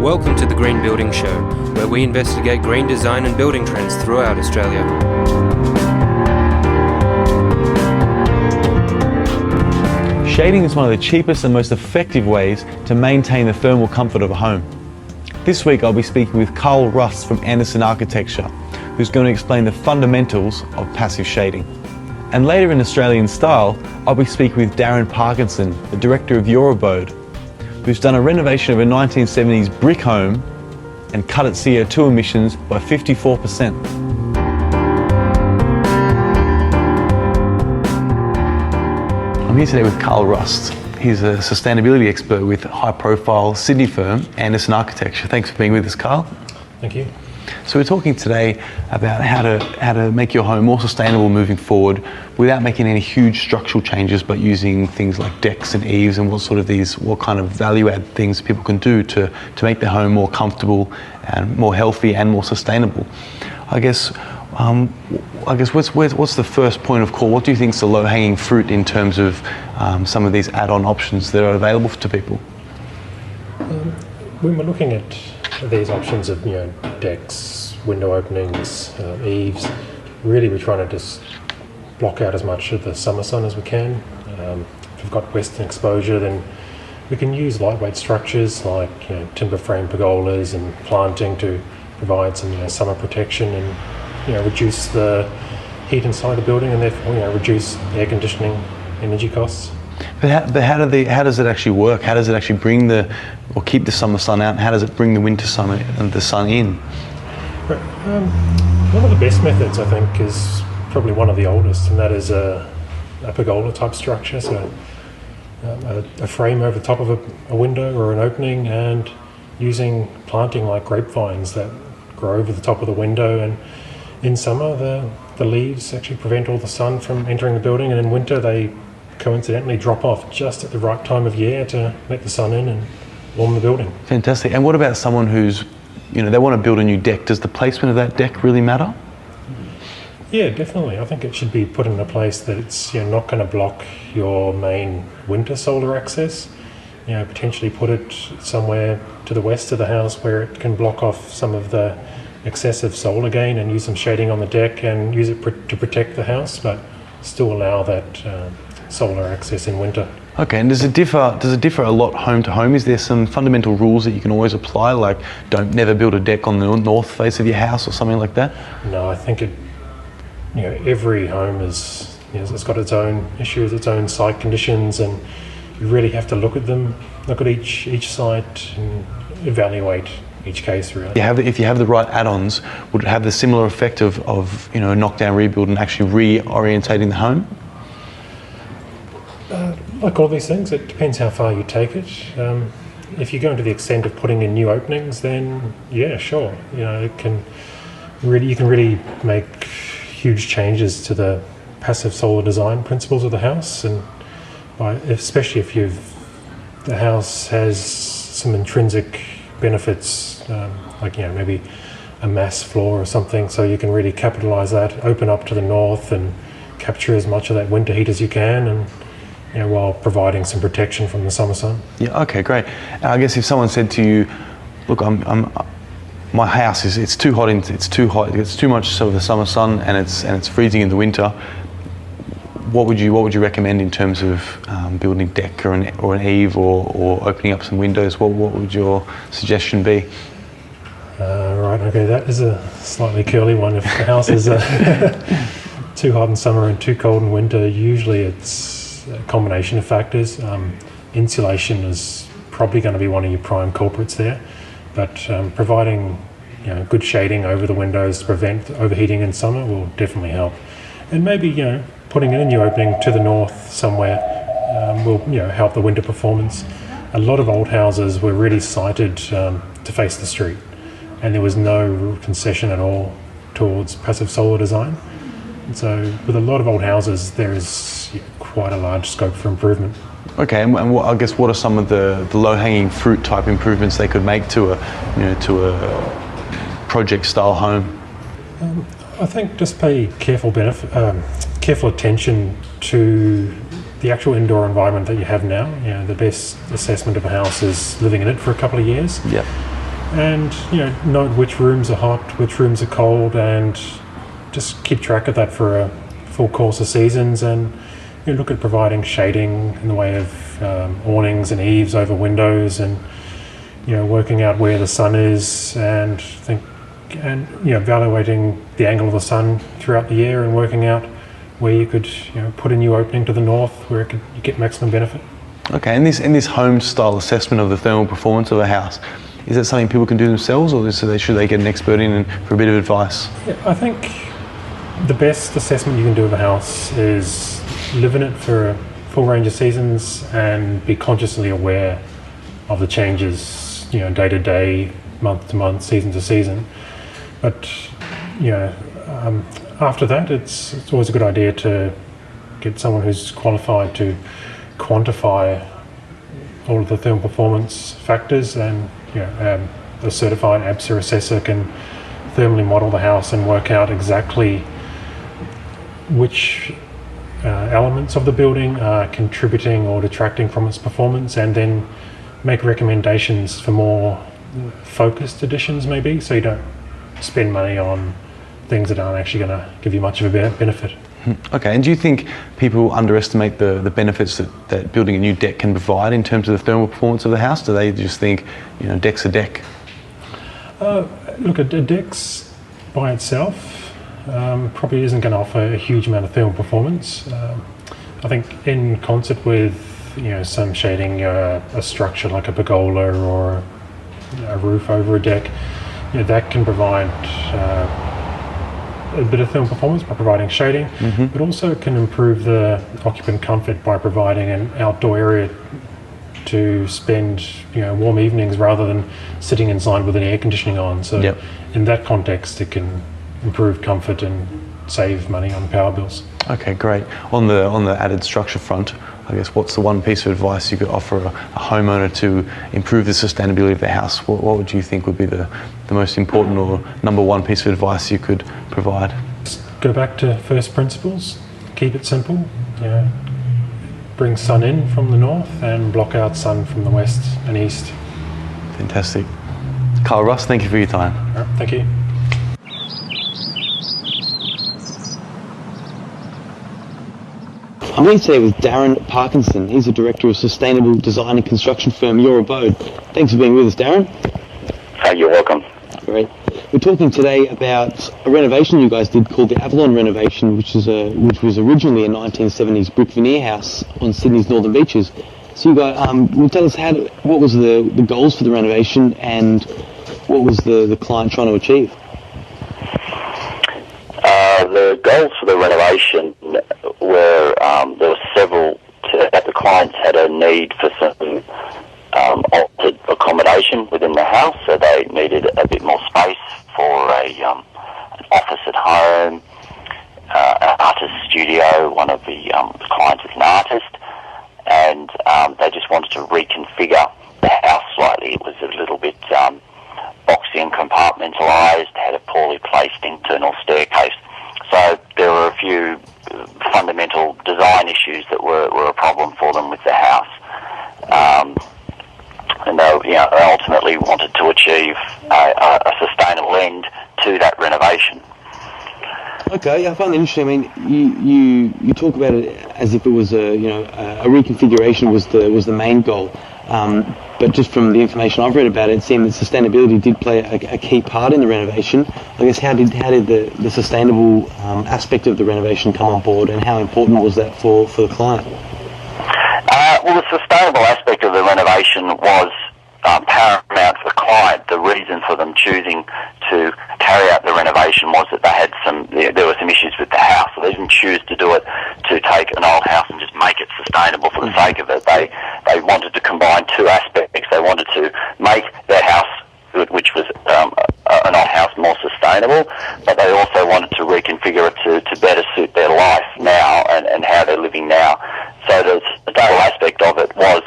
Welcome to the Green Building Show, where we investigate green design and building trends throughout Australia. Shading is one of the cheapest and most effective ways to maintain the thermal comfort of a home. This week I'll be speaking with Carl Rust from Anderson Architecture, who's going to explain the fundamentals of passive shading. And later in Australian Style, I'll be speaking with Darryn Parkinson, the director of Your Abode, who's done a renovation of a 1970s brick home and cut its CO2 emissions by 54%. I'm here today with Carl Rust. He's a sustainability expert with high-profile Sydney firm, Anderson Architecture. Thanks for being with us, Carl. Thank you. So we're talking today about how to make your home more sustainable moving forward without making any huge structural changes, but using things like decks and eaves and what kind of value-add things people can do to make their home more comfortable and more healthy and more sustainable. I guess what's the first point of call? What do you think is the low-hanging fruit in terms of some of these add-on options that are available to people? When we're looking at these options of decks, window openings, eaves, really we're trying to just block out as much of the summer sun as we can. If we've got western exposure, then we can use lightweight structures like timber frame pergolas and planting to provide some summer protection and reduce the heat inside the building and therefore reduce air conditioning energy costs. But how does it actually work? How does it actually keep the summer sun out? And how does it bring the winter sun and the sun in? One of the best methods, I think, is probably one of the oldest, and that is a pergola type structure. So a frame over the top of a window or an opening, and using planting like grapevines that grow over the top of the window. And in summer, the leaves actually prevent all the sun from entering the building, and in winter they coincidentally drop off just at the right time of year to let the sun in and warm the building. Fantastic. And what about someone who's, they want to build a new deck? Does the placement of that deck really matter? Yeah, definitely. I think it should be put in a place that it's not going to block your main winter solar access. Potentially put it somewhere to the west of the house where it can block off some of the excessive solar gain and use some shading on the deck and use it to protect the house, but still allow that solar access in winter. Okay, and does it differ a lot home to home? Is there some fundamental rules that you can always apply, like never build a deck on the north face of your house or something like that? No, I think every home it's got its own issues, its own site conditions, and you really have to look at each site and evaluate each case really. If you have the right add-ons, would it have the similar effect of a knockdown rebuild and actually reorientating the home? Like all these things, it depends how far you take it. If you go to the extent of putting in new openings, then yeah, sure. You can really make huge changes to the passive solar design principles of the house, and especially if the house has some intrinsic benefits, like maybe a mass floor or something, so you can really capitalize that, open up to the north and capture as much of that winter heat as you can, and while providing some protection from the summer sun. Yeah, okay, great. I guess if someone said to you, look, my house it's too hot, it gets too much of the summer sun and it's freezing in the winter, what would you recommend in terms of building a deck or an eave or opening up some windows? What would your suggestion be? Right, okay, that is a slightly curly one. If the house is too hot in summer and too cold in winter, usually it's a combination of factors. Insulation is probably going to be one of your prime culprits there, but providing good shading over the windows to prevent overheating in summer will definitely help. And maybe putting in a new opening to the north somewhere will help the winter performance. A lot of old houses were really sited to face the street, and there was no concession at all towards passive solar design. And so with a lot of old houses, there is quite a large scope for improvement. Okay, and I guess what are some of the low-hanging fruit type improvements they could make to a project-style home? I think just pay careful attention to the actual indoor environment that you have now. The best assessment of a house is living in it for a couple of years. Yep. And note which rooms are hot, which rooms are cold, and just keep track of that for a full course of seasons. And look at providing shading in the way of awnings and eaves over windows, and working out where the sun is, and evaluating the angle of the sun throughout the year, and working out where you could put a new opening to the north where you get maximum benefit. Okay, and this home style assessment of the thermal performance of a house, is that something people can do themselves, or should they get an expert in for a bit of advice? Yeah, I think the best assessment you can do of a house is live in it for a full range of seasons and be consciously aware of the changes, day to day, month to month, season to season. But after that, it's always a good idea to get someone who's qualified to quantify all of the thermal performance factors, and a certified ABSA assessor can thermally model the house and work out exactly which elements of the building are contributing or detracting from its performance, and then make recommendations for more focused additions maybe, so you don't spend money on things that aren't actually going to give you much of a benefit. Okay, and do you think people underestimate the benefits that building a new deck can provide in terms of the thermal performance of the house? Do they just think, deck's a deck? Look, a deck's by itself probably isn't going to offer a huge amount of thermal performance. I think in concert with some shading, a structure like a pergola or a roof over a deck, that can provide a bit of thermal performance by providing shading, but also can improve the occupant comfort by providing an outdoor area to spend warm evenings rather than sitting inside with an air conditioning on. So in that context, it can improve comfort and save money on power bills. Okay, great. On the added structure front, I guess, what's the one piece of advice you could offer a homeowner to improve the sustainability of their house? What would you think would be the most important or number one piece of advice you could provide? Go back to first principles, keep it simple. Bring sun in from the north and block out sun from the west and east. Fantastic. Carl Russ, thank you for your time. All right, thank you. I'm here today with Darren Parkinson. He's the Director of Sustainable Design and Construction firm Your Abode. Thanks for being with us, Darren. You're welcome. Great. We're talking today about a renovation you guys did called the Avalon renovation, which was originally a 1970s brick veneer house on Sydney's northern beaches. So you guys, will you tell us what was the goals for the renovation and what was the client trying to achieve? The goals for the renovation were there were several. The clients had a need for some altered accommodation within the house, so they needed a bit more space for an office at home, an artist studio. One of the clients is an artist, and they just wanted to reconfigure the house slightly. It was a little bit boxy and compartmentalised, had a poorly placed internal staircase. So there were a few fundamental design issues that were a problem for them with the house. And they ultimately wanted to achieve a sustainable end to that renovation. Okay, I find it interesting. I mean, you talk about it as if it was a reconfiguration was the main goal. But just from the information I've read about it, it seemed that sustainability did play a key part in the renovation. I guess how did the sustainable aspect of the renovation come on board, and how important was that for the client? Well, the sustainable aspect of the renovation was paramount for the client. The reason for them choosing to carry out the renovation was that there were some issues with the house. So they didn't choose to do it to take an old house and just make it sustainable for the sake of it. They wanted to combine two aspects. They wanted to make their house, which was an old house, more sustainable, but they also wanted to reconfigure it to better suit their life now and how they're living now. So the sustainable aspect of it was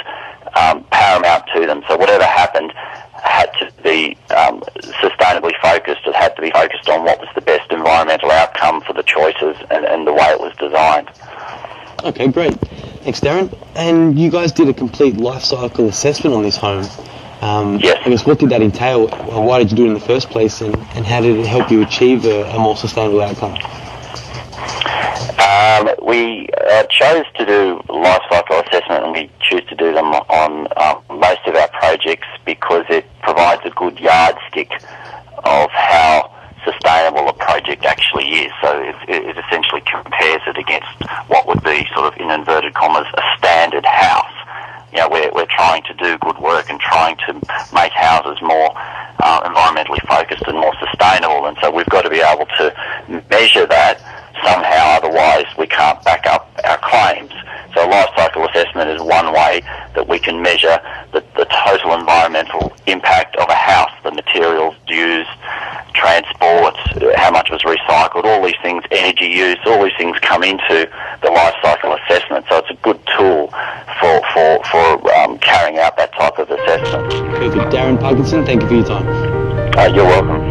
paramount to them. So whatever happened had to be sustainably focused. It had to be focused on what was the best environmental outcome for the choices and the way it was designed. Okay, great. Thanks, Darren. And you guys did a complete life cycle assessment on this home. Yes. I guess what did that entail? Why did you do it in the first place, and how did it help you achieve a more sustainable outcome? We chose to do life cycle assessment, and we choose to do them on most of our projects because it provides a good yardstick of how sustainable a project actually is. So it essentially compares it against what would be sort of, in inverted commas, a standard house. You know, we're trying to do good work and trying to make houses more environmentally focused and more sustainable, and so we've got to be able to measure that somehow, otherwise we can't back up our claims. So a life cycle assessment is one way that we can measure the total environmental impact of a house, the materials used, transport, how much was recycled, all these things, energy use, all these things come into the life cycle assessment. So it's a good tool for carrying out that type of assessment. Perfect. Darren Parkinson, thank you for your time. You're welcome.